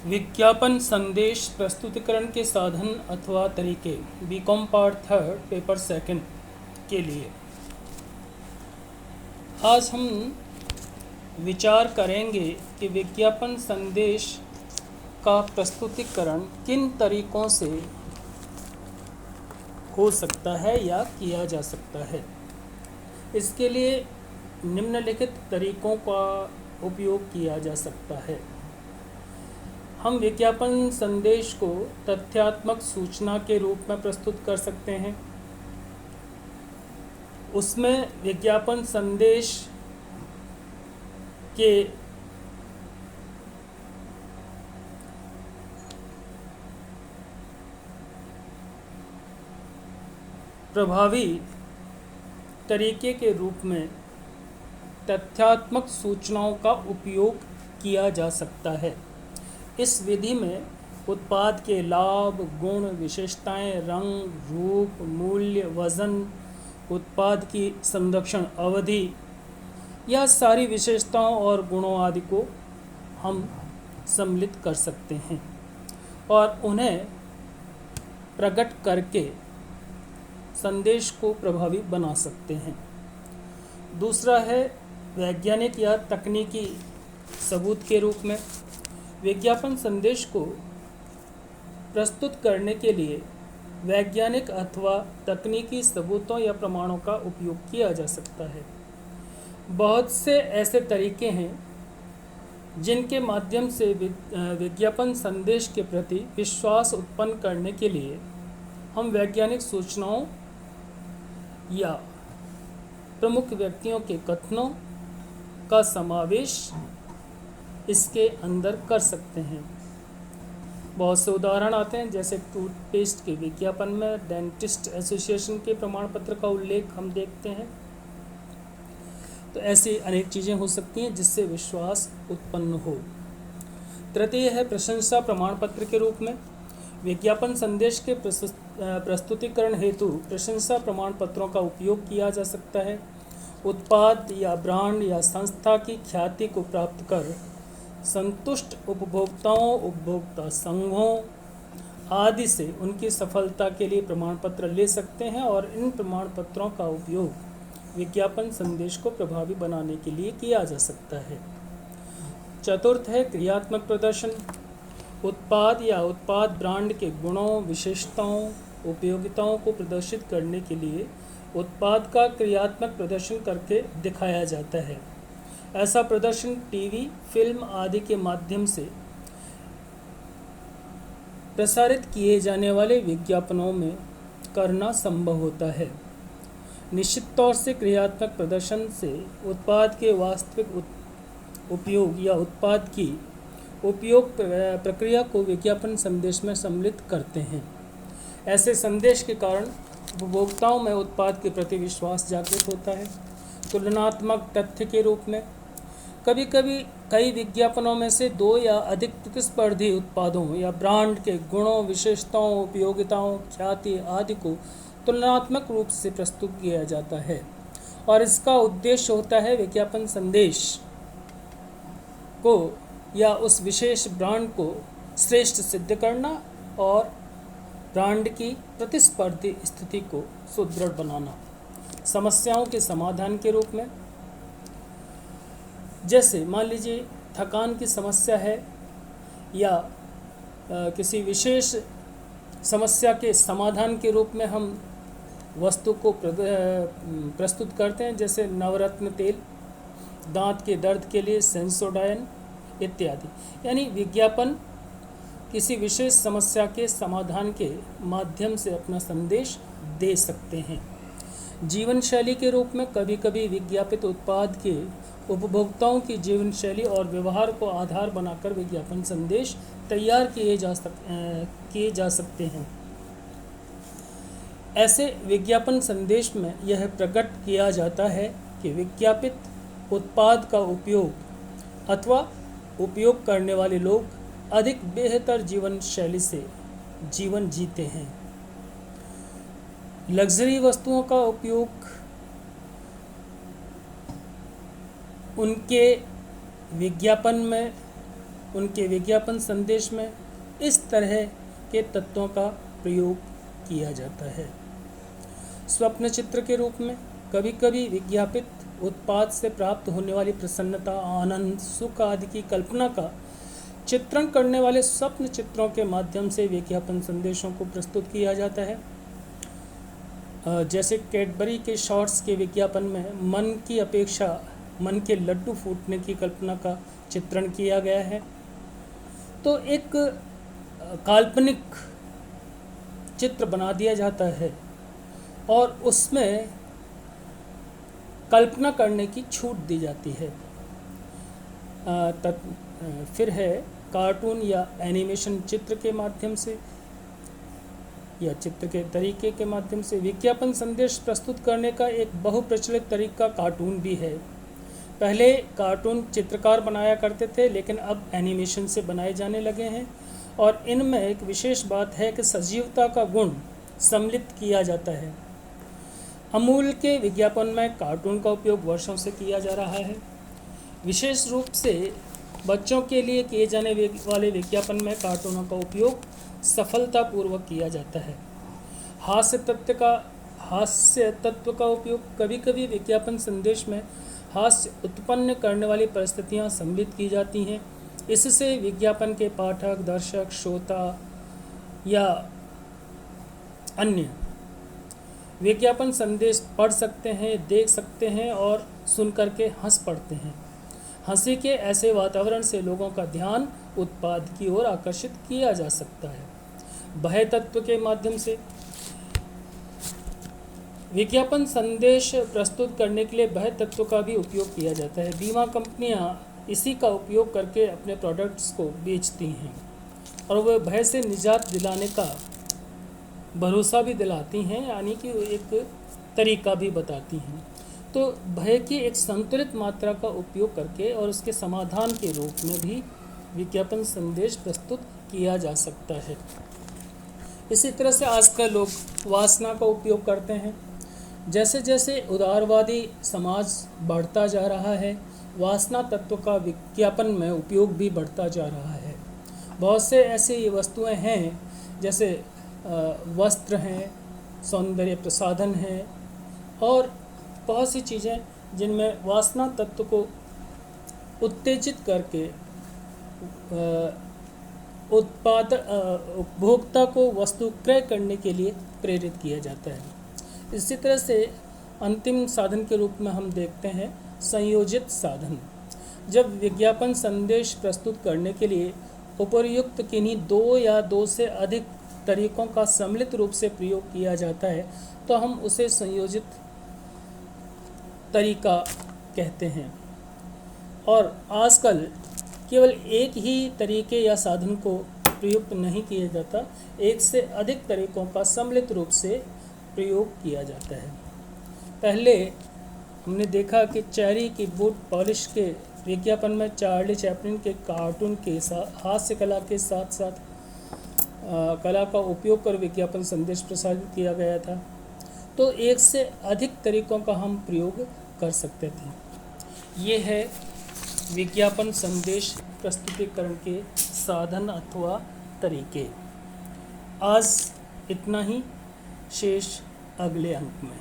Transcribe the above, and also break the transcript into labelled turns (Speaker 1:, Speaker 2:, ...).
Speaker 1: विज्ञापन संदेश प्रस्तुतिकरण के साधन अथवा तरीके बीकॉम पार्ट 3 पेपर 2 के लिए आज हम विचार करेंगे कि विज्ञापन संदेश का प्रस्तुतिकरण किन तरीकों से हो सकता है या किया जा सकता है। इसके लिए निम्नलिखित तरीकों का उपयोग किया जा सकता है। हम विज्ञापन संदेश को तथ्यात्मक सूचना के रूप में प्रस्तुत कर सकते हैं। उसमें विज्ञापन संदेश के प्रभावी तरीके के रूप में तथ्यात्मक सूचनाओं का उपयोग किया जा सकता है। इस विधि में उत्पाद के लाभ, गुण, विशेषताएं, रंग, रूप, मूल्य, वजन, उत्पाद की संरक्षण अवधि, यह सारी विशेषताओं और गुणों आदि को हम सम्मिलित कर सकते हैं और उन्हें प्रकट करके संदेश को प्रभावी बना सकते हैं। दूसरा है वैज्ञानिक या तकनीकी सबूत के रूप में। विज्ञापन संदेश को प्रस्तुत करने के लिए वैज्ञानिक अथवा तकनीकी सबूतों या प्रमाणों का उपयोग किया जा सकता है। बहुत से ऐसे तरीके हैं जिनके माध्यम से विज्ञापन संदेश के प्रति विश्वास उत्पन्न करने के लिए हम वैज्ञानिक सूचनाओं या प्रमुख व्यक्तियों के कथनों का समावेश इसके अंदर कर सकते हैं। बहुत से उदाहरण आते हैं, जैसे टूथपेस्ट के विज्ञापन में डेंटिस्ट एसोसिएशन के प्रमाण पत्र का उल्लेख हम देखते हैं। तो ऐसी अनेक चीज़ें हो सकती हैं जिससे विश्वास उत्पन्न हो। तृतीय है प्रशंसा प्रमाण पत्र के रूप में। विज्ञापन संदेश के प्रस्तुतिकरण हेतु प्रशंसा प्रमाण पत्रों का उपयोग किया जा सकता है। उत्पाद या ब्रांड या संस्था की ख्याति को प्राप्त कर संतुष्ट उपभोक्ताओं, उपभोक्ता संघों आदि से उनकी सफलता के लिए प्रमाण पत्र ले सकते हैं और इन प्रमाण पत्रों का उपयोग विज्ञापन संदेश को प्रभावी बनाने के लिए किया जा सकता है। चतुर्थ है क्रियात्मक प्रदर्शन। उत्पाद या उत्पाद ब्रांड के गुणों, विशेषताओं, उपयोगिताओं को प्रदर्शित करने के लिए उत्पाद का क्रियात्मक प्रदर्शन करके दिखाया जाता है। ऐसा प्रदर्शन टीवी, फिल्म आदि के माध्यम से प्रसारित किए जाने वाले विज्ञापनों में करना संभव होता है। निश्चित तौर से क्रियात्मक प्रदर्शन से उत्पाद के वास्तविक उपयोग या उत्पाद की उपयोग प्रक्रिया को विज्ञापन संदेश में सम्मिलित करते हैं। ऐसे संदेश के कारण उपभोक्ताओं में उत्पाद के प्रति विश्वास जागृत होता है। तुलनात्मक तथ्य के रूप में कभी कभी कई विज्ञापनों में से दो या अधिक प्रतिस्पर्धी उत्पादों या ब्रांड के गुणों, विशेषताओं, उपयोगिताओं, ख्याति आदि को तुलनात्मक रूप से प्रस्तुत किया जाता है और इसका उद्देश्य होता है विज्ञापन संदेश को या उस विशेष ब्रांड को श्रेष्ठ सिद्ध करना और ब्रांड की प्रतिस्पर्धी स्थिति को सुदृढ़ बनाना। समस्याओं के समाधान के रूप में, जैसे मान लीजिए थकान की समस्या है या किसी विशेष समस्या के समाधान के रूप में हम वस्तु को प्रस्तुत करते हैं, जैसे नवरत्न तेल, दांत के दर्द के लिए सेंसोडायन इत्यादि। यानी विज्ञापन किसी विशेष समस्या के समाधान के माध्यम से अपना संदेश दे सकते हैं। जीवन शैली के रूप में कभी कभी विज्ञापित उत्पाद के उपभोक्ताओं की जीवन शैली और व्यवहार को आधार बनाकर विज्ञापन संदेश तैयार किए जा सकते हैं। ऐसे विज्ञापन संदेश में यह प्रकट किया जाता है कि विज्ञापित उत्पाद का उपयोग अथवा उपयोग करने वाले लोग अधिक बेहतर जीवन शैली से जीवन जीते हैं। लग्जरी वस्तुओं का उपयोग उनके विज्ञापन में उनके विज्ञापन संदेश में इस तरह के तत्वों का प्रयोग किया जाता है। स्वप्न चित्र के रूप में कभी कभी विज्ञापित उत्पाद से प्राप्त होने वाली प्रसन्नता, आनंद, सुख आदि की कल्पना का चित्रण करने वाले स्वप्न चित्रों के माध्यम से विज्ञापन संदेशों को प्रस्तुत किया जाता है। जैसे कैडबरी के शॉर्ट्स के विज्ञापन में मन की अपेक्षा मन के लड्डू फूटने की कल्पना का चित्रण किया गया है। तो एक काल्पनिक चित्र बना दिया जाता है और उसमें कल्पना करने की छूट दी जाती है। फिर है कार्टून या एनिमेशन चित्र के माध्यम से या चित्र के तरीके के माध्यम से विज्ञापन संदेश प्रस्तुत करने का एक बहुप्रचलित तरीका कार्टून भी है। पहले कार्टून चित्रकार बनाया करते थे, लेकिन अब एनिमेशन से बनाए जाने लगे हैं और इनमें एक विशेष बात है कि सजीवता का गुण सम्मिलित किया जाता है। अमूल के विज्ञापन में कार्टून का उपयोग वर्षों से किया जा रहा है। विशेष रूप से बच्चों के लिए किए जाने वाले विज्ञापन में कार्टूनों का उपयोग सफलतापूर्वक किया जाता है। हास्य तत्व का उपयोग कभी कभी विज्ञापन संदेश में हास्य उत्पन्न करने वाली परिस्थितियां सम्मिलित की जाती हैं। इससे विज्ञापन के पाठक, दर्शक, श्रोता या अन्य विज्ञापन संदेश पढ़ सकते हैं, देख सकते हैं और सुन करके हंस पड़ते हैं। हंसी के ऐसे वातावरण से लोगों का ध्यान उत्पाद की ओर आकर्षित किया जा सकता है। भय तत्व के माध्यम से विज्ञापन संदेश प्रस्तुत करने के लिए भय तत्व का भी उपयोग किया जाता है। बीमा कंपनियां इसी का उपयोग करके अपने प्रोडक्ट्स को बेचती हैं और वह भय से निजात दिलाने का भरोसा भी दिलाती हैं, यानी कि एक तरीका भी बताती हैं। तो भय की एक संतुलित मात्रा का उपयोग करके और उसके समाधान के रूप में भी विज्ञापन संदेश प्रस्तुत किया जा सकता है। इसी तरह से आजकल लोग वासना का उपयोग करते हैं। जैसे जैसे उदारवादी समाज बढ़ता जा रहा है, वासना तत्व का विज्ञापन में उपयोग भी बढ़ता जा रहा है। बहुत से ऐसी वस्तुएं हैं जैसे वस्त्र हैं, सौंदर्य प्रसाधन हैं और बहुत सी चीज़ें जिनमें वासना तत्व को उत्तेजित करके उपभोक्ता को वस्तु क्रय करने के लिए प्रेरित किया जाता है। इसी तरह से अंतिम साधन के रूप में हम देखते हैं संयोजित साधन। जब विज्ञापन संदेश प्रस्तुत करने के लिए उपर्युक्त किन्हीं दो या दो से अधिक तरीकों का सम्मिलित रूप से प्रयोग किया जाता है तो हम उसे संयोजित तरीका कहते हैं। और आजकल केवल एक ही तरीके या साधन को प्रयुक्त नहीं किया जाता, एक से अधिक तरीकों का सम्मिलित रूप से प्रयोग किया जाता है। पहले हमने देखा कि चेरी की बूट पॉलिश के विज्ञापन में चार्ली चैपलिन के कार्टून के हास्य कला के साथ साथ कला का उपयोग कर विज्ञापन संदेश प्रसारित किया गया था। तो एक से अधिक तरीकों का हम प्रयोग कर सकते थे। ये है विज्ञापन संदेश प्रस्तुतिकरण के साधन अथवा तरीके। आज इतना ही, शेष अगले अंक में।